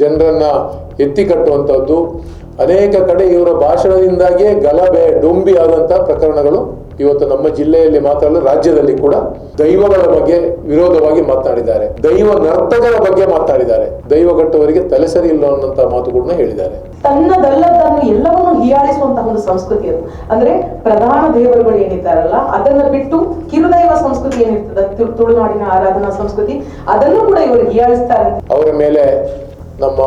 ಜನರನ್ನ ಎತ್ತಿ ಕಟ್ಟುವಂಥದ್ದು, ಅನೇಕ ಕಡೆ ಇವರ ಭಾಷಣದಿಂದಾಗಿಯೇ ಗಲಭೆ ಡೊಂಬಿ ಆದಂತಹ ಪ್ರಕರಣಗಳು ಇವತ್ತು ನಮ್ಮ ಜಿಲ್ಲೆಯಲ್ಲಿ ಮಾತ್ರ ಅಲ್ಲ, ರಾಜ್ಯದಲ್ಲಿ ಕೂಡ ದೈವಗಳ ಬಗ್ಗೆ ವಿರೋಧವಾಗಿ ಮಾತನಾಡಿದ್ದಾರೆ, ದೈವ ನರ್ತಕರ ಬಗ್ಗೆ ಮಾತನಾಡಿದ್ದಾರೆ, ದೈವಗಟ್ಟವರಿಗೆ ತಲೆ ಸರಿ ಇಲ್ಲ ಅನ್ನೋಂಥ ಮಾತುಗಳನ್ನ ಹೇಳಿದ್ದಾರೆ. ತನ್ನದಲ್ಲದನ್ನು ಎಲ್ಲವನ್ನೂ ಹೀಯಾಳಿಸುವಂತಹ ಒಂದು ಸಂಸ್ಕೃತಿ ಅದು. ಅಂದ್ರೆ ಪ್ರಧಾನ ದೇವರುಗಳು ಏನಿದ್ದಾರಲ್ಲ ಅದನ್ನ ಬಿಟ್ಟು ಕಿರುದೈವ ಸಂಸ್ಕೃತಿ ಏನಿರ್ತದೆ, ತುಳುನಾಡಿನ ಆರಾಧನಾ ಸಂಸ್ಕೃತಿ, ಅದನ್ನು ಕೂಡ ಇವರು ಹೀಯಾಳಿಸ್ತಾರೆ. ಅವರ ಮೇಲೆ ನಮ್ಮ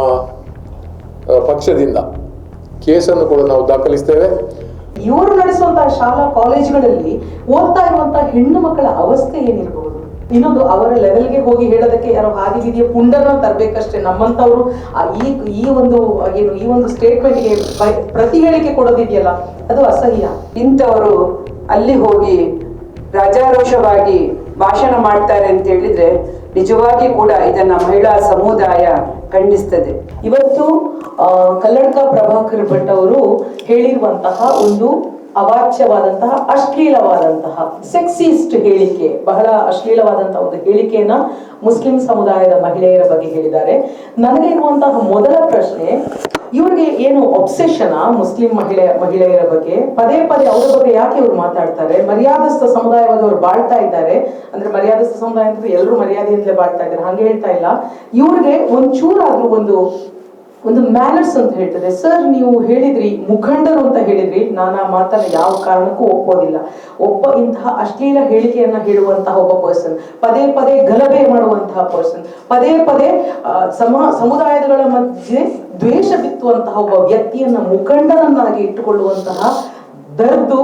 ಪಕ್ಷದಿಂದ ಕೇಸನ್ನು ಕೂಡ ನಾವು ದಾಖಲಿಸ್ತೇವೆ. ಇವರು ನಡೆಸುವಂತಹ ಶಾಲಾ ಕಾಲೇಜುಗಳಲ್ಲಿ ಓದ್ತಾ ಇರುವಂತಹ ಹೆಣ್ಣು ಮಕ್ಕಳ ಅವಸ್ಥೆ ಏನಿರಬಹುದು. ಇನ್ನೊಂದು, ಅವರ ಲೆವೆಲ್ಗೆ ಹೋಗಿ ಹೇಳೋದಕ್ಕೆ ಯಾರೋ ಹಾದಿ ಬೀದಿಯ ಪುಂಡರನ್ನ ತರಬೇಕಷ್ಟೇ. ನಮ್ಮಂತವ್ರು ಈ ಒಂದು ಸ್ಟೇಟ್ಮೆಂಟ್ಗೆ ಪ್ರತಿ ಹೇಳಿಕೆ ಕೊಡೋದಿದೆಯಲ್ಲ, ಅದು ಅಸಹ್ಯ. ಇಂಥವರು ಅಲ್ಲಿ ಹೋಗಿ ರಾಜಾರೋಷವಾಗಿ ಭಾಷಣ ಮಾಡ್ತಾರೆ ಅಂತ ಹೇಳಿದ್ರೆ ನಿಜವಾಗಿ ಕೂಡ ಇದನ್ನ ಮಹಿಳಾ ಸಮುದಾಯ ಖಂಡಿಸ್ತದೆ. ಇವತ್ತು ಕಲ್ಲಡ್ಕ ಪ್ರಭಾಕರ್ ಭಟ್ ಅವರು ಹೇಳಿರುವಂತಹ ಒಂದು ಅವಾಚ್ಯವಾದಂತಹ, ಅಶ್ಲೀಲವಾದಂತಹ, ಸೆಕ್ಸಿಸ್ಟ್ ಹೇಳಿಕೆ, ಬಹಳ ಅಶ್ಲೀಲವಾದಂತಹ ಒಂದು ಹೇಳಿಕೆಯನ್ನ ಮುಸ್ಲಿಂ ಸಮುದಾಯದ ಮಹಿಳೆಯರ ಬಗ್ಗೆ ಹೇಳಿದ್ದಾರೆ. ನನಗೆ ಇರುವಂತಹ ಮೊದಲ ಪ್ರಶ್ನೆ, ಇವ್ರಿಗೆ ಏನು ಒಬ್ಸೆಷನ್ ಮುಸ್ಲಿಂ ಮಹಿಳೆಯರ ಬಗ್ಗೆ? ಪದೇ ಪದೇ ಅವರ ಬಗ್ಗೆ ಯಾಕೆ ಇವ್ರು ಮಾತಾಡ್ತಾರೆ? ಮರ್ಯಾದಸ್ಥ ಸಮುದಾಯವಾಗಿ ಅವ್ರು ಬಾಳ್ತಾ ಇದ್ದಾರೆ. ಅಂದ್ರೆ ಮರ್ಯಾದಸ್ಥ ಸಮುದಾಯ ಅಂತ ಎಲ್ಲರೂ ಮರ್ಯಾದೆಯಿಂದಲೇ ಬಾಳ್ತಾ ಇದ್ದಾರೆ, ಹಂಗೆ ಹೇಳ್ತಾ ಇಲ್ಲ. ಇವ್ರಿಗೆ ಒಂಚೂರಾದ್ರೂ ಒಂದು ಮ್ಯಾನರ್ಸ್ ಅಂತ ಹೇಳ್ತದೆ. ಸರ್, ನೀವು ಹೇಳಿದ್ರಿ ಮುಖಂಡರು ಅಂತ ಹೇಳಿದ್ರಿ, ನಾನು ಆ ಮಾತನ್ನ ಯಾವ ಕಾರಣಕ್ಕೂ ಒಪ್ಪೋದಿಲ್ಲ. ಇಂತಹ ಅಶ್ಲೀಲ ಹೇಳಿಕೆಯನ್ನ ಹೇಳುವಂತಹ ಒಬ್ಬ ಪರ್ಸನ್, ಪದೇ ಪದೇ ಗಲಭೆ ಮಾಡುವಂತಹ ಪರ್ಸನ್, ಪದೇ ಪದೇ ಸಮುದಾಯಗಳ ಮಧ್ಯೆ ದ್ವೇಷ ಬಿತ್ತುವಂತಹ ಒಬ್ಬ ವ್ಯಕ್ತಿಯನ್ನ ಮುಖಂಡನನ್ನಾಗಿ ಇಟ್ಟುಕೊಳ್ಳುವಂತಹ ದರ್ದು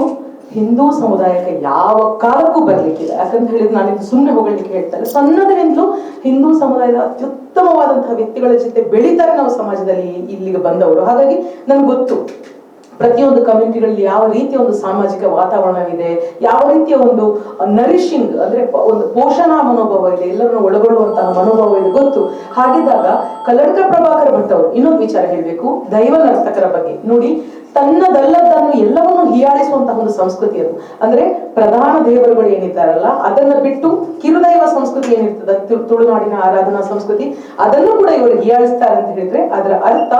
ಹಿಂದೂ ಸಮುದಾಯಕ್ಕೆ ಯಾವ ಕಾಲಕ್ಕೂ ಬರ್ಲಿಕ್ಕಿಲ್ಲ. ಯಾಕಂತ ಹೇಳಿದ್ರೆ, ನಾನಿದು ಸುಮ್ಮನೆ ಹೋಗ್ಲಿಕ್ಕೆ ಹೇಳ್ತಾರೆ, ಸಣ್ಣದರಿಂದಲೂ ಹಿಂದೂ ಸಮುದಾಯದ ಅತ್ಯುತ್ತಮವಾದಂತಹ ವ್ಯಕ್ತಿಗಳ ಜೊತೆ ಬೆಳೀತಾರೆ ನಾವು ಸಮಾಜದಲ್ಲಿ ಇಲ್ಲಿಗೆ ಬಂದವರು. ಹಾಗಾಗಿ ನನ್ಗೆ ಗೊತ್ತು ಪ್ರತಿಯೊಂದು ಕಮ್ಯುನಿಟಿಗಳಲ್ಲಿ ಯಾವ ರೀತಿಯ ಒಂದು ಸಾಮಾಜಿಕ ವಾತಾವರಣವಿದೆ, ಯಾವ ರೀತಿಯ ಒಂದು ನರಿಶಿಂಗ್ ಅಂದ್ರೆ ಒಂದು ಪೋಷಣಾ ಮನೋಭಾವ ಇದೆ, ಎಲ್ಲರನ್ನು ಒಳಗೊಳ್ಳುವಂತಹ ಮನೋಭಾವ ಇದೆ, ಗೊತ್ತು. ಹಾಗಿದ್ದಾಗ ಕಲ್ಲಡ್ಕ ಪ್ರಭಾಕರ್ ಭಟ್ ಅವರು ಇನ್ನೊಂದು ವಿಚಾರ ಹೇಳ್ಬೇಕು, ದೈವ ನರ್ತಕರ ಬಗ್ಗೆ. ನೋಡಿ, ತನ್ನದಲ್ಲದನ್ನು ಎಲ್ಲವನ್ನೂ ಹೀಯಾಳಿಸುವಂತಹ ಒಂದು ಸಂಸ್ಕೃತಿ ಅದು. ಅಂದ್ರೆ ಪ್ರಧಾನ ದೇವರುಗಳು ಏನಿದ್ದಾರಲ್ಲ ಅದನ್ನ ಬಿಟ್ಟು ಕಿರುದೈವ ಸಂಸ್ಕೃತಿ ಏನಿರ್ತದೆ, ತುಳುನಾಡಿನ ಆರಾಧನಾ ಸಂಸ್ಕೃತಿ, ಅದನ್ನು ಕೂಡ ಇವರು ಹೀಯಾಳಿಸ್ತಾರೆ ಅಂತ ಹೇಳಿದ್ರೆ ಅದರ ಅರ್ಥ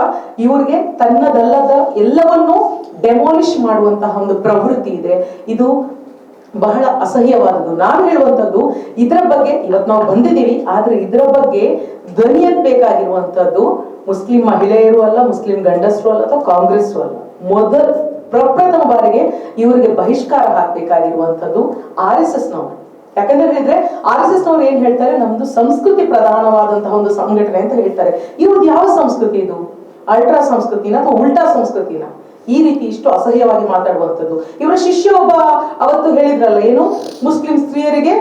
ಇವ್ರಿಗೆ ತನ್ನದಲ್ಲದ ಎಲ್ಲವನ್ನೂ ಡೆಮಾಲಿಷ್ ಮಾಡುವಂತಹ ಒಂದು ಪ್ರವೃತ್ತಿ ಇದೆ. ಇದು ಬಹಳ ಅಸಹ್ಯವಾದದ್ದು. ನಾನು ಹೇಳುವಂತದ್ದು ಇದರ ಬಗ್ಗೆ ಇವತ್ತು ನಾವು ಬಂದಿದ್ದೀವಿ, ಆದ್ರೆ ಇದರ ಬಗ್ಗೆ ಧ್ವನಿ ಎತ್ತಬೇಕಾಗಿರುವಂತದ್ದು ಮುಸ್ಲಿಂ ಮಹಿಳೆಯರು ಅಲ್ಲ, ಮುಸ್ಲಿಂ ಗಂಡಸರು ಅಲ್ಲ, ಅಥವಾ ಕಾಂಗ್ರೆಸ್ ಅಲ್ಲ. ಪ್ರಪ್ರಥಮ ಬಾರಿಗೆ ಇವರಿಗೆ ಬಹಿಷ್ಕಾರ ಹಾಕ್ಬೇಕಾಗಿರುವಂತದ್ದು RSS ನವರು. ಯಾಕಂದ್ರೆ ಹೇಳಿದ್ರೆ RSS ನವರು ಏನ್ ಹೇಳ್ತಾರೆ, ನಮ್ದು ಸಂಸ್ಕೃತಿ ಪ್ರಧಾನವಾದಂತಹ ಒಂದು ಸಂಘಟನೆ ಅಂತ ಹೇಳ್ತಾರೆ. ಇವ್ರದ್ದು ಯಾವ ಸಂಸ್ಕೃತಿ ಇದು? ಅಲ್ಟ್ರಾ ಸಂಸ್ಕೃತಿನ ಅಥವಾ ಉಲ್ಟಾ ಸಂಸ್ಕೃತಿನ? ಈ ರೀತಿ ಇಷ್ಟು ಅಸಹ್ಯವಾಗಿ ಮಾತಾಡುವಂಥದ್ದು. ಇವರ ಶಿಷ್ಯ ಒಬ್ಬ ಅವತ್ತು ಹೇಳಿದ್ರಲ್ಲ, ಏನು ಮುಸ್ಲಿಂ ಸ್ತ್ರೀಯರಿಗೆ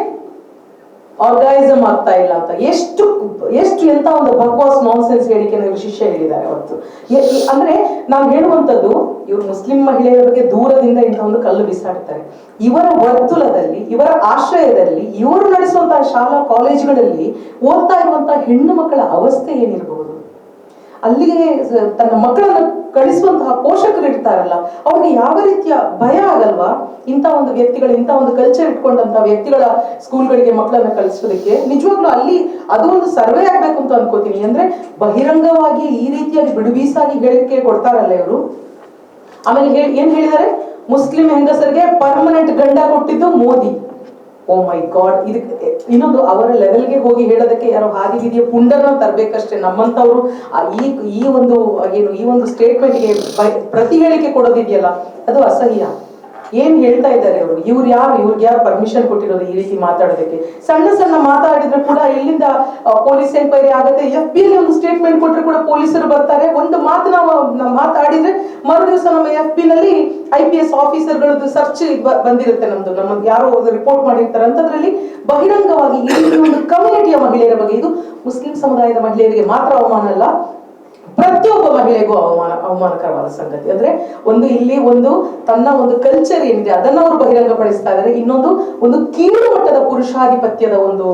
ಆರ್ಗಾನಿಸಮ್ ಆಗ್ತಾ ಇಲ್ಲ ಅಂತ. ಎಷ್ಟು ಎಂತ ಒಂದು ಬಕ್ವಾಸ್ ನಾನ್ಸೆನ್ಸ್ ಹೇಳಿಕೆಯನ್ನು ಇವರು ಶಿಷ್ಯ ಹೇಳಿದ್ದಾರೆ ಅವತ್ತು. ಅಂದ್ರೆ ನಾವು ಹೇಳುವಂತದ್ದು, ಇವರು ಮುಸ್ಲಿಂ ಮಹಿಳೆಯರ ಬಗ್ಗೆ ದೂರದಿಂದ ಇಂಥ ಒಂದು ಕಲ್ಲು ಬಿಸಾಡ್ತಾರೆ. ಇವರ ವರ್ತುಲದಲ್ಲಿ, ಇವರ ಆಶ್ರಯದಲ್ಲಿ, ಇವರು ನಡೆಸುವಂತಹ ಶಾಲಾ ಕಾಲೇಜುಗಳಲ್ಲಿ ಓದ್ತಾ ಇರುವಂತಹ ಹೆಣ್ಣು ಮಕ್ಕಳ ಅವಸ್ಥೆ ಏನಿರಬಹುದು? ಅಲ್ಲಿಗೆ ತನ್ನ ಮಕ್ಕಳನ್ನು ಕಳಿಸುವಂತಹ ಪೋಷಕರು ಇರ್ತಾರಲ್ಲ, ಅವ್ರಿಗೆ ಯಾವ ರೀತಿಯ ಭಯ ಆಗಲ್ವಾ? ಇಂಥ ಒಂದು ವ್ಯಕ್ತಿಗಳು, ಇಂಥ ಒಂದು ಕಲ್ಚರ್ ಇಟ್ಕೊಂಡಂತಹ ವ್ಯಕ್ತಿಗಳ ಸ್ಕೂಲ್ಗಳಿಗೆ ಮಕ್ಕಳನ್ನ ಕಳಿಸೋದಕ್ಕೆ ನಿಜವಾಗ್ಲೂ ಅಲ್ಲಿ ಅದು ಒಂದು ಸರ್ವೆ ಆಗ್ಬೇಕು ಅಂತ ಅನ್ಕೋತೀನಿ. ಅಂದ್ರೆ ಬಹಿರಂಗವಾಗಿ ಈ ರೀತಿಯಾಗಿ ಬಿಡುಬೀಸಾಗಿ ಹೇಳಿಕೆ ಕೊಡ್ತಾರಲ್ಲ ಇವರು. ಆಮೇಲೆ ಏನ್ ಹೇಳಿದ್ದಾರೆ, ಮುಸ್ಲಿಂ ಹೆಂಗಸರಿಗೆ ಪರ್ಮನೆಂಟ್ ಗಂಡ ಕೊಟ್ಟಿದ್ದು ಮೋದಿ. ಓ ಮೈ ಗಾಡ್. ಇದಕ್ಕೆ ಇನ್ನೊಂದು, ಅವರ ಲೆವೆಲ್ಗೆ ಹೋಗಿ ಹೇಳೋದಕ್ಕೆ ಯಾರೋ ಹಾದಿ ಬೀದಿಯ ಪುಂಡರನ್ನ ತರಬೇಕಷ್ಟೇ. ನಮ್ಮಂತವ್ರು ಈ ಒಂದು ಸ್ಟೇಟ್ಮೆಂಟ್ಗೆ ಪ್ರತಿ ಹೇಳಿಕೆ ಕೊಡೋದಿದೆಯಲ್ಲ, ಅದು ಅಸಹ್ಯ. ಏನ್ ಹೇಳ್ತಾ ಇದ್ದಾರೆ ಅವರು? ಇವ್ರಿಗೆ ಯಾರು ಪರ್ಮಿಷನ್ ಕೊಟ್ಟಿರೋದು ಈ ರೀತಿ ಮಾತಾಡೋದಕ್ಕೆ? ಸಣ್ಣ ಮಾತಾಡಿದ್ರೆ ಕೂಡ ಎಲ್ಲಿಂದ ಪೊಲೀಸ್ ಎಂಕ್ವೈರಿ ಆಗುತ್ತೆ. FB ಅಲ್ಲಿ ಒಂದು ಸ್ಟೇಟ್ಮೆಂಟ್ ಕೊಟ್ಟರೆ ಕೂಡ ಪೊಲೀಸರು ಬರ್ತಾರೆ. ಒಂದು ನಾವು ಮಾತಾಡಿದ್ರೆ ಮರು ದಿವಸ ನಮ್ಮ FB ನಲ್ಲಿ IPS ಆಫೀಸರ್ಗಳದ್ದು ಸರ್ಚ್ ಬಂದಿರುತ್ತೆ. ನಮ್ದು ಯಾರೋ ರಿಪೋರ್ಟ್ ಮಾಡಿರ್ತಾರೆ ಅಂತದ್ರಲ್ಲಿ ಬಹಿರಂಗವಾಗಿ ಈ ಒಂದು ಕಮ್ಯುನಿಟಿಯ ಮಹಿಳೆಯರ ಬಗ್ಗೆ, ಇದು ಮುಸ್ಲಿಂ ಸಮುದಾಯದ ಮಹಿಳೆಯರಿಗೆ ಮಾತ್ರ ಅವಮಾನ ಅಲ್ಲ, ಪ್ರತಿಯೊಬ್ಬ ಮಹಿಳೆಗೂ ಅವಮಾನಕರವಾದ ಸಂಗತಿ. ಅಂದ್ರೆ ಇಲ್ಲಿ ತನ್ನ ಒಂದು ಕಲ್ಚರ್ ಏನಿದೆ ಅದನ್ನ ಅವರು ಬಹಿರಂಗಪಡಿಸ್ತಾ ಇದ್ದಾರೆ. ಒಂದು ಕೀಳು ಮಟ್ಟದ ಪುರುಷಾಧಿಪತ್ಯದ ಒಂದು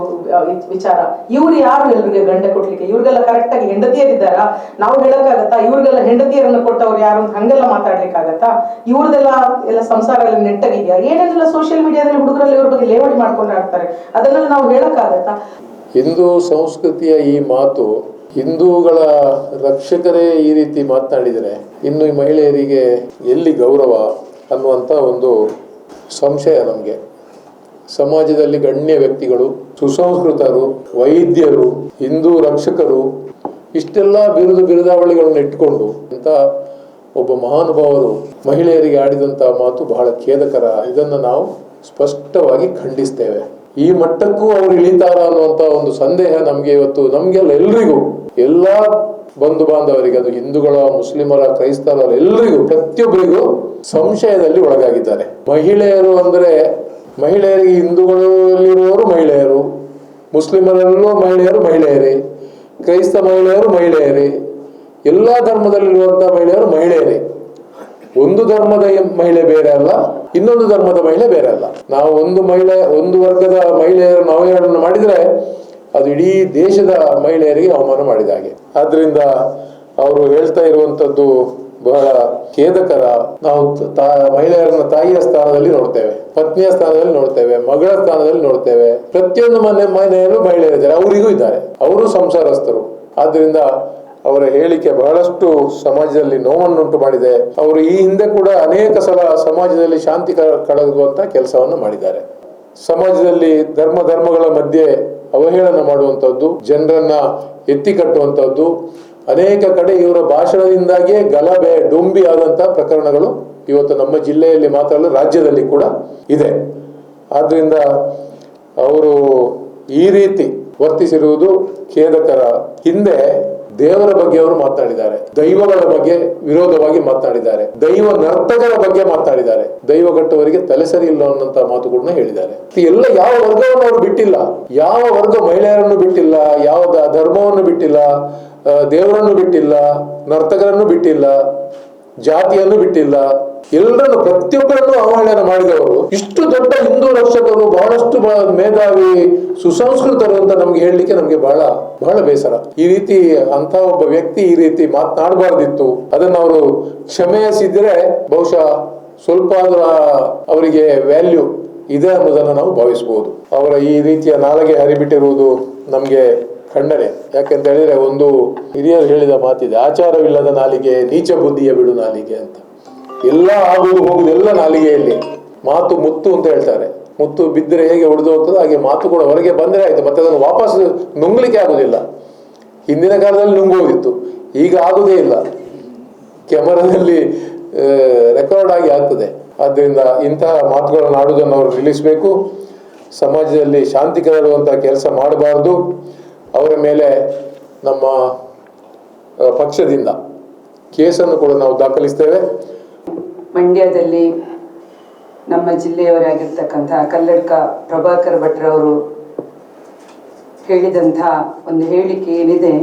ವಿಚಾರ. ಇವ್ರು ಯಾರು ಎಲ್ರಿಗೆ ಗಂಡ ಕೊಡ್ಲಿಕ್ಕೆ? ಇವ್ರಿಗೆಲ್ಲ ಕರೆಕ್ಟ್ ಆಗಿ ಹೆಂಡತಿಯರಿದ್ದಾರಾ? ನಾವು ಹೇಳಕ್ಕಾಗತ್ತಾ? ಇವ್ರಿಗೆಲ್ಲ ಹೆಂಡತಿಯರನ್ನು ಕೊಟ್ಟವ್ರು ಯಾರು ಅಂತ ಹಂಗೆಲ್ಲ ಮಾತಾಡ್ಲಿಕ್ಕಾಗತ್ತಾ? ಇವ್ರದೆಲ್ಲ ಸಂಸಾರ ಎಲ್ಲ ನೆಟ್ಟಗಿದೆಯಾ? ಏನೇನೆಲ್ಲ ಸೋಷಿಯಲ್ ಮೀಡಿಯಾದಲ್ಲಿ ಹುಡುಗರಲ್ಲಿ ಇವ್ರ ಬಗ್ಗೆ ಲೇವಡಿ ಮಾಡ್ಕೊಂಡು ಆಡ್ತಾರೆ, ಅದನ್ನೆಲ್ಲ ನಾವು ಹೇಳಕ್ಕಾಗತ್ತಾ? ಹಿಂದೂ ಸಂಸ್ಕೃತಿಯ ಈ ಮಾತು ಹಿಂದೂಗಳ ರಕ್ಷಕರೇ ಈ ರೀತಿ ಮಾತನಾಡಿದರೆ ಇನ್ನು ಈ ಮಹಿಳೆಯರಿಗೆ ಎಲ್ಲಿ ಗೌರವ ಅನ್ನುವಂಥ ಒಂದು ಸಂಶಯ ನಮಗೆ. ಸಮಾಜದಲ್ಲಿ ಗಣ್ಯ ವ್ಯಕ್ತಿಗಳು, ಸುಸಂಸ್ಕೃತರು, ವೈದ್ಯರು, ಹಿಂದೂ ರಕ್ಷಕರು ಇಷ್ಟೆಲ್ಲ ಬಿರುದಾವಳಿಗಳನ್ನು ಇಟ್ಕೊಂಡು ಇಂಥ ಒಬ್ಬ ಮಹಾನುಭಾವರು ಮಹಿಳೆಯರಿಗೆ ಆಡಿದಂಥ ಮಾತು ಬಹಳ ಖೇದಕರ. ಇದನ್ನು ನಾವು ಸ್ಪಷ್ಟವಾಗಿ ಖಂಡಿಸ್ತೇವೆ. ಈ ಮಟ್ಟಕ್ಕೂ ಅವರು ಇಳಿತಾರ ಅನ್ನುವಂಥ ಒಂದು ಸಂದೇಹ ನಮಗೆ ಇವತ್ತು, ನಮಗೆಲ್ಲ ಎಲ್ರಿಗೂ, ಎಲ್ಲ ಬಂಧು ಬಾಂಧವರಿಗೆ, ಅದು ಹಿಂದೂಗಳ, ಮುಸ್ಲಿಮರ, ಕ್ರೈಸ್ತರ ಎಲ್ಲರಿಗೂ, ಪ್ರತಿಯೊಬ್ಬರಿಗೂ ಸಂಶಯದಲ್ಲಿ ಒಳಗಾಗಿದ್ದಾರೆ. ಮಹಿಳೆಯರು ಅಂದರೆ ಮಹಿಳೆಯರಿಗೆ ಹಿಂದೂಗಳಲ್ಲಿರುವವರು ಮಹಿಳೆಯರು, ಮುಸ್ಲಿಮರಲ್ಲೂ ಮಹಿಳೆಯರೇ, ಕ್ರೈಸ್ತ ಮಹಿಳೆಯರು ಮಹಿಳೆಯರೇ, ಎಲ್ಲ ಧರ್ಮದಲ್ಲಿರುವಂಥ ಮಹಿಳೆಯರು ಮಹಿಳೆಯರೇ. ಒಂದು ಧರ್ಮದ ಮಹಿಳೆ ಬೇರೆ ಅಲ್ಲ, ಇನ್ನೊಂದು ಧರ್ಮದ ಮಹಿಳೆ ಬೇರೆ ಅಲ್ಲ. ನಾವು ಒಂದು ವರ್ಗದ ಮಹಿಳೆಯರನ್ನು ಅವಹೇಳನ ಮಾಡಿದರೆ ಅದು ಇಡೀ ದೇಶದ ಮಹಿಳೆಯರಿಗೆ ಅವಮಾನ ಮಾಡಿದ ಹಾಗೆ. ಆದ್ರಿಂದ ಅವರು ಹೇಳ್ತಾ ಇರುವಂತದ್ದು ಬಹಳ ಖೇದಕರ. ನಾವು ಮಹಿಳೆಯರನ್ನ ತಾಯಿಯ ಸ್ಥಾನದಲ್ಲಿ ನೋಡ್ತೇವೆ, ಪತ್ನಿಯ ಸ್ಥಾನದಲ್ಲಿ ನೋಡ್ತೇವೆ, ಮಗಳ ಸ್ಥಾನದಲ್ಲಿ ನೋಡ್ತೇವೆ. ಪ್ರತಿಯೊಂದು ಮನೆಯಲ್ಲೂ ಮಹಿಳೆಯರಿದ್ದಾರೆ, ಅವರಿಗೂ ಇದ್ದಾರೆ, ಅವರು ಸಂಸಾರಸ್ಥರು. ಆದ್ರಿಂದ ಅವರ ಹೇಳಿಕೆ ಬಹಳಷ್ಟು ಸಮಾಜದಲ್ಲಿ ನೋವನ್ನುಂಟು ಮಾಡಿದೆ. ಅವರು ಈ ಹಿಂದೆ ಕೂಡ ಅನೇಕ ಸಲ ಸಮಾಜದಲ್ಲಿ ಶಾಂತಿ ಕಳೆದುವಂತ ಕೆಲಸವನ್ನು ಮಾಡಿದ್ದಾರೆ. ಸಮಾಜದಲ್ಲಿ ಧರ್ಮಗಳ ಮಧ್ಯೆ ಅವಹೇಳನ ಮಾಡುವಂಥದ್ದು, ಜನರನ್ನ ಎತ್ತಿ ಕಟ್ಟುವಂಥದ್ದು, ಅನೇಕ ಕಡೆ ಇವರ ಭಾಷಣದಿಂದಾಗಿಯೇ ಗಲಭೆ ಡೊಂಬಿ ಆದಂಥ ಪ್ರಕರಣಗಳು ಇವತ್ತು ನಮ್ಮ ಜಿಲ್ಲೆಯಲ್ಲಿ ಮಾತ್ರ ಅಲ್ಲ, ರಾಜ್ಯದಲ್ಲಿ ಕೂಡ ಇದೆ. ಆದ್ರಿಂದ ಅವರು ಈ ರೀತಿ ವರ್ತಿಸಿರುವುದು ಖೇದಕರ. ಹಿಂದೆ ದೇವರ ಬಗ್ಗೆ ಅವರು ಮಾತನಾಡಿದ್ದಾರೆ, ದೈವಗಳ ಬಗ್ಗೆ ವಿರೋಧವಾಗಿ ಮಾತನಾಡಿದ್ದಾರೆ, ದೈವ ನರ್ತಕರ ಬಗ್ಗೆ ಮಾತನಾಡಿದ್ದಾರೆ, ದೈವ ಕಟ್ಟುವವರಿಗೆ ತಲೆ ಸರಿ ಇಲ್ಲ ಅನ್ನೋಂಥ ಮಾತುಗಳನ್ನ ಹೇಳಿದ್ದಾರೆ. ಎಲ್ಲ ಯಾವ ವರ್ಗವನ್ನು ಅವರು ಬಿಟ್ಟಿಲ್ಲ, ಯಾವ ವರ್ಗ ಮಹಿಳೆಯರನ್ನು ಬಿಟ್ಟಿಲ್ಲ, ಯಾವ ಧರ್ಮವನ್ನು ಬಿಟ್ಟಿಲ್ಲ, ದೇವರನ್ನು ಬಿಟ್ಟಿಲ್ಲ, ನರ್ತಕರನ್ನು ಬಿಟ್ಟಿಲ್ಲ, ಜಾತಿಯನ್ನು ಬಿಟ್ಟಿಲ್ಲ, ಎಲ್ಲರನ್ನು ಪ್ರತಿಯೊಬ್ಬರನ್ನು ಅವಹೇಳನ ಮಾಡಿದವರು. ಇಷ್ಟು ದೊಡ್ಡ ಹಿಂದೂ ರಕ್ಷಕರು, ಬಹಳಷ್ಟು ಮೇಧಾವಿ, ಸುಸಂಸ್ಕೃತರು ಅಂತ ನಮ್ಗೆ ಹೇಳಲಿಕ್ಕೆ ನಮ್ಗೆ ಬಹಳ ಬೇಸರ. ಈ ರೀತಿ ಅಂತ ಒಬ್ಬ ವ್ಯಕ್ತಿ ಈ ರೀತಿ ಮಾತನಾಡಬಾರ್ದಿತ್ತು. ಅದನ್ನು ಅವರು ಕ್ಷಮೆಯಿಸಿದ್ರೆ ಬಹುಶಃ ಸ್ವಲ್ಪ ಅವರಿಗೆ ವ್ಯಾಲ್ಯೂ ಇದೆ ಅನ್ನೋದನ್ನು ನಾವು ಭಾವಿಸಬಹುದು. ಅವರ ಈ ರೀತಿಯ ನಾಲಿಗೆ ಹರಿಬಿಟ್ಟಿರುವುದು ನಮ್ಗೆ ಖಂಡನೆ. ಯಾಕೆಂತ ಹೇಳಿದ್ರೆ, ಒಂದು ಹಿರಿಯರು ಹೇಳಿದ ಮಾತಿದೆ, ಆಚಾರವಿಲ್ಲದ ನಾಲಿಗೆ ನೀಚ ಬುದ್ಧಿಯ ಬಿಡು ನಾಲಿಗೆ ಅಂತ. ಎಲ್ಲ ಆಗುವುದು ಹೋಗುದು ಎಲ್ಲ ನಾಲಿಗೆಯಲ್ಲಿ. ಮಾತು ಮುತ್ತು ಅಂತ ಹೇಳ್ತಾರೆ, ಮುತ್ತು ಬಿದ್ದರೆ ಹೇಗೆ ಒಡೆದು ಹೋಗ್ತದೆ ಹಾಗೆ ಮಾತು ಕೂಡ ಹೊರಗೆ ಬಂದರೆ ಆಯ್ತು, ಮತ್ತೆ ಅದನ್ನು ವಾಪಸ್ ನುಂಗ್ಲಿಕ್ಕೆ ಆಗುದಿಲ್ಲ. ಹಿಂದಿನ ಕಾಲದಲ್ಲಿ ನುಂಗೋದಿತ್ತು, ಈಗ ಆಗುದೇ ಇಲ್ಲ, ಕ್ಯಾಮರಾದಲ್ಲಿ ರೆಕಾರ್ಡ್ ಆಗಿ ಆಗ್ತದೆ. ಆದ್ದರಿಂದ ಇಂತಹ ಮಾತುಗಳನ್ನು ಆಡುವುದನ್ನು ಅವರು ನಿಲ್ಲಿಸಬೇಕು. ಸಮಾಜದಲ್ಲಿ ಶಾಂತಿ ಕದಡುವಂಥ ಕೆಲಸ ಮಾಡಬಾರ್ದು. ಅವರ ಮೇಲೆ ನಮ್ಮ ಪಕ್ಷದಿಂದ ಕೇಸನ್ನು ಕೂಡ ನಾವು ದಾಖಲಿಸ್ತೇವೆ. ಮಂಡ್ಯದಲ್ಲಿ ನಮ್ಮ ಜಿಲ್ಲೆಯವರಾಗಿರ್ತಕ್ಕಂಥ ಕಲ್ಲಡ್ಕ ಪ್ರಭಾಕರ್ ಭಟ್ರವರು ಹೇಳಿದಂಥ ಒಂದು ಹೇಳಿಕೆ ಏನಿದೆ,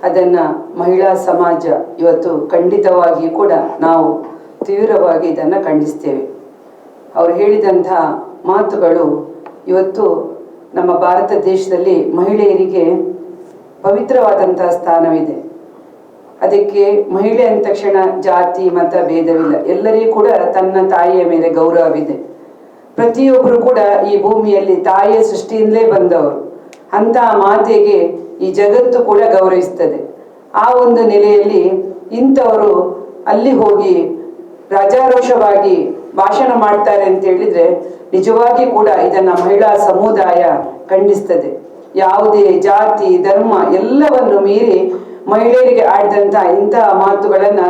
ಅದನ್ನು ಮಹಿಳಾ ಸಮಾಜ ಇವತ್ತು ಖಂಡಿತವಾಗಿ ಕೂಡ ನಾವು ತೀವ್ರವಾಗಿ ಇದನ್ನು ಖಂಡಿಸ್ತೇವೆ. ಅವರು ಹೇಳಿದಂಥ ಮಾತುಗಳು ಇವತ್ತು ನಮ್ಮ ಭಾರತ ದೇಶದಲ್ಲಿ ಮಹಿಳೆಯರಿಗೆ ಪವಿತ್ರವಾದಂಥ ಸ್ಥಾನವಿದೆ. ಅದಕ್ಕೆ ಮಹಿಳೆ ಅಂದ ತಕ್ಷಣ ಜಾತಿ ಮತ ಭೇದವಿಲ್ಲ, ಎಲ್ಲರಿಗೂ ಕೂಡ ತನ್ನ ತಾಯಿಯ ಮೇಲೆ ಗೌರವವಿದೆ. ಪ್ರತಿಯೊಬ್ಬರು ಕೂಡ ಈ ಭೂಮಿಯಲ್ಲಿ ತಾಯಿಯ ಸೃಷ್ಟಿಯಿಂದಲೇ ಬಂದವರು. ಅಂತಹ ಮಾತೆಗೆ ಈ ಜಗತ್ತು ಕೂಡ ಗೌರವಿಸ್ತದೆ. ಆ ಒಂದು ನೆಲೆಯಲ್ಲಿ ಇಂಥವರು ಅಲ್ಲಿ ಹೋಗಿ ರಾಜಾರೋಷವಾಗಿ ಭಾಷಣ ಮಾಡ್ತಾರೆ ಅಂತ ಹೇಳಿದ್ರೆ ನಿಜವಾಗಿ ಕೂಡ ಇದನ್ನ ಮಹಿಳಾ ಸಮುದಾಯ ಖಂಡಿಸ್ತದೆ. ಯಾವುದೇ ಜಾತಿ ಧರ್ಮ ಎಲ್ಲವನ್ನು ಮೀರಿ ಮಹಿಳೆಯರಿಗೆ ಆಡಿದಂಥ ಇಂತಹ ಮಾತುಗಳನ್ನ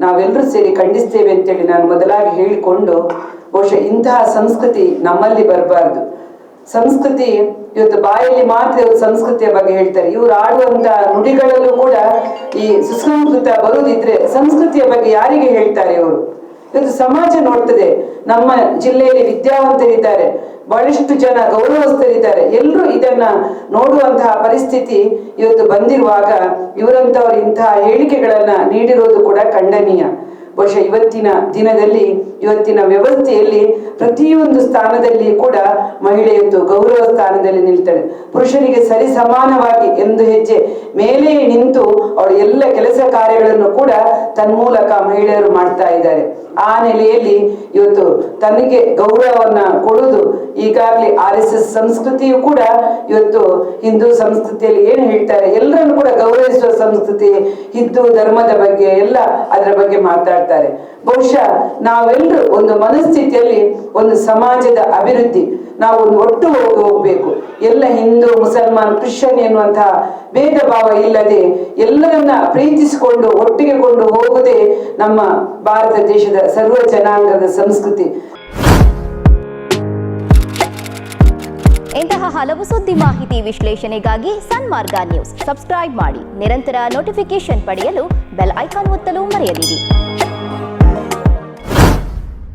ನಾವೆಲ್ಲರೂ ಸೇರಿ ಖಂಡಿಸ್ತೇವೆ ಅಂತೇಳಿ ನಾನು ಮೊದಲಾಗಿ ಹೇಳಿಕೊಂಡು, ಬಹುಶಃ ಇಂತಹ ಸಂಸ್ಕೃತಿ ನಮ್ಮಲ್ಲಿ ಬರಬಾರ್ದು. ಸಂಸ್ಕೃತಿ ಇವತ್ತು ಬಾಯಲ್ಲಿ ಮಾತ್ರ ಇವರು ಸಂಸ್ಕೃತಿಯ ಬಗ್ಗೆ ಹೇಳ್ತಾರೆ. ಇವರು ಆಡುವಂತ ನುಡಿಗಳಲ್ಲೂ ಕೂಡ ಈ ಸುಸಂಸ್ಕೃತ ಬರುವುದಿದ್ರೆ ಸಂಸ್ಕೃತಿಯ ಬಗ್ಗೆ ಯಾರಿಗೆ ಹೇಳ್ತಾರೆ ಇವರು? ಇವತ್ತು ಸಮಾಜ ನೋಡ್ತದೆ, ನಮ್ಮ ಜಿಲ್ಲೆಯಲ್ಲಿ ವಿದ್ಯಾವಂತರಿದ್ದಾರೆ, ಬಹಳಷ್ಟು ಜನ ಗೌರವಸ್ಥರಿದ್ದಾರೆ, ಎಲ್ಲರೂ ಇದನ್ನ ನೋಡುವಂತಹ ಪರಿಸ್ಥಿತಿ ಇವತ್ತು ಬಂದಿರುವಾಗ ಇವರಂತವರು ಇಂತಹ ಹೇಳಿಕೆಗಳನ್ನ ನೀಡಿರೋದು ಕೂಡ ಖಂಡನೀಯ. ಬಹುಶಃ ಇವತ್ತಿನ ದಿನದಲ್ಲಿ, ಇವತ್ತಿನ ವ್ಯವಸ್ಥೆಯಲ್ಲಿ ಪ್ರತಿಯೊಂದು ಸ್ಥಾನದಲ್ಲಿ ಕೂಡ ಮಹಿಳೆ ಇವತ್ತು ಗೌರವ ಸ್ಥಾನದಲ್ಲಿ ನಿಲ್ತಾಳೆ. ಪುರುಷರಿಗೆ ಸರಿ ಸಮಾನವಾಗಿ ಒಂದು ಹೆಜ್ಜೆ ಮೇಲೆ ನಿಂತು ಅವಳ ಎಲ್ಲ ಕೆಲಸ ಕಾರ್ಯಗಳನ್ನು ಕೂಡ ತನ್ಮೂಲಕ ಮಹಿಳೆಯರು ಮಾಡ್ತಾ ಇದ್ದಾರೆ. ಆ ನೆಲೆಯಲ್ಲಿ ಇವತ್ತು ತನಗೆ ಗೌರವವನ್ನ ಕೊಡುವುದು, ಈಗಾಗಲೇ RSS ಸಂಸ್ಕೃತಿಯು ಕೂಡ ಇವತ್ತು ಹಿಂದೂ ಸಂಸ್ಕೃತಿಯಲ್ಲಿ ಏನು ಹೇಳ್ತಾರೆ, ಎಲ್ಲರನ್ನು ಕೂಡ ಗೌರವಿಸುವ ಸಂಸ್ಕೃತಿ, ಹಿಂದೂ ಧರ್ಮದ ಬಗ್ಗೆ ಎಲ್ಲ ಅದರ ಬಗ್ಗೆ ಮಾತಾಡ್ತಾರೆ. ಬಹುಶಃ ನಾವೆಲ್ಲರೂ ಒಂದು ಮನಸ್ಥಿತಿಯಲ್ಲಿ ಒಂದು ಸಮಾಜದ ಅಭಿವೃದ್ಧಿ, ನಾವು ಒಂದು ಒಟ್ಟು ಹೋಗಬೇಕು. ಎಲ್ಲ ಹಿಂದೂ, ಮುಸಲ್ಮಾನ್, ಕ್ರಿಶ್ಚಿಯನ್ ಎನ್ನುವಂತಹ ಭೇದ ಭಾವ ಇಲ್ಲದೆ ಎಲ್ಲರನ್ನ ಪ್ರೀತಿಸಿಕೊಂಡು ಒಟ್ಟಿಗೆ ಕೊಂಡು ಹೋಗುವುದೇ ನಮ್ಮ ಭಾರತ ದೇಶದ ಸರ್ವ ಜನಾಂಗದ ಸಂಸ್ಕೃತಿ. ಇಂತಹ ಹಲವು ಸುದ್ದಿ ಮಾಹಿತಿ ವಿಶ್ಲೇಷಣೆಗಾಗಿ ಸನ್ಮಾರ್ಗ ನ್ಯೂಸ್ ಸಬ್ಸ್ಕ್ರೈಬ್ ಮಾಡಿ. ನಿರಂತರ ನೋಟಿಫಿಕೇಶನ್ ಪಡೆಯಲು ಬೆಲ್ ಐಕಾನ್ ಒತ್ತಲು ಮರೆಯದಿರಿ.